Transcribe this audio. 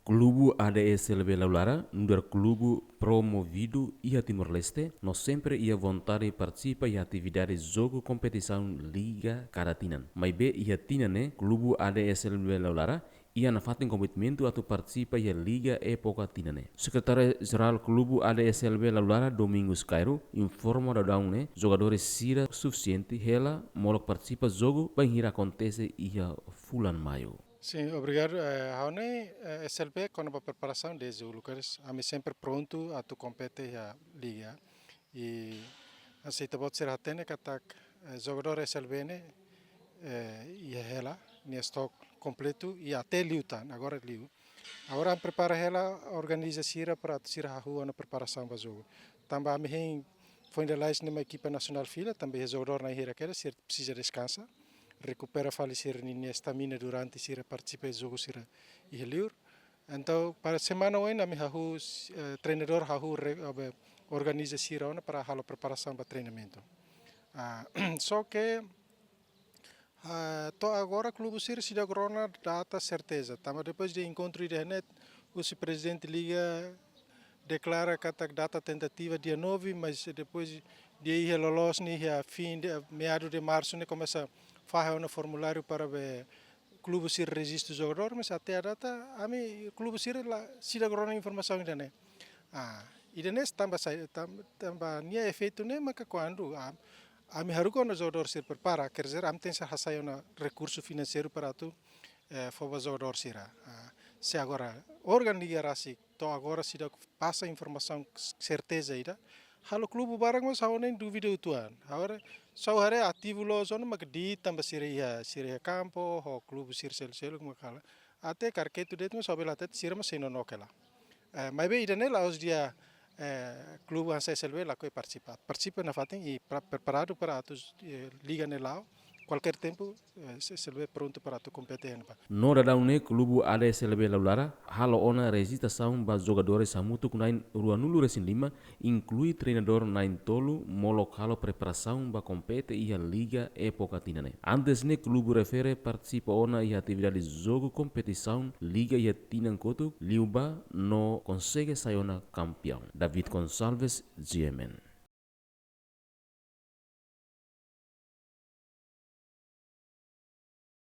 Clube AD.SLB Laulara, no clube promovido e a timor-leste, não sempre ia vontade de participar em atividades jogo competição liga cada tinan. Mas bem ia tinan clube AD.SLB Laulara ia na fatin commitmento atau participa ia liga e poka tinane. Secretário-geral clube AD.SLB Laulara Domingos Cairo informa da daune jogadores sira suficiente ela molok participa jogo bem ir acontece ia fulan maio. Sim, obrigado. A SLB, com a preparação desde o lugares, a mim sempre pronto a tu competir a liga. E assim, te pode ser a tênis que tá jogador SLB né, e ela, nem estoque completo e até liu tá, agora liu. Agora prepara ela, organiza sira para sira a rua na preparação para jogo. Também a mim foi de lá numa equipa nacional fila, também jogador na hira que precisa descansar. Recupera falecer a estamina durante a participa do jogo e liur. Então, para a semana hoje, o treinador organiza para a preparação para treinamento. Só que agora o clube se dá corona data certeza. Depois do encontro da net, o presidente liga declara que a data tentativa dia 9, mas depois de ir a fim de meados de março, começa fazer um formulário para o clube se registra o jogador, mas até a data, o clube se dá grande informação ainda, né? E daí também é feito, né? Mas quando a minha quando o jogador se prepara, quer dizer, tem recurso financeiro para tu o jogador se agora organizar assim, então agora se passa informação certeza ainda. Halo clube barang mas hau nem dúvida utuan. Agora só hare ativo lo zona mas di tambah siria campo ho clube sel como kala. Até carqueto det mas sabela até sira mas sino nokela. Mas bem idane lá os dia clube ansa selve lá que participa na fatem e preparado para atos liga lá. Qualquer tempo selve pronto para tu competir. No da daune clube AD.SLB Laulara, halo ona resitação ba jogadores samutuk nain ruanulu resin lima, inclui treinador nain tolu molok halo preparação ba compete ia liga época tinane. Antes ne clube refere participa ona ia atividade jogo competição liga ia tinan kotu liuba no consegue sayona campeão. David Gonçalves, GMN.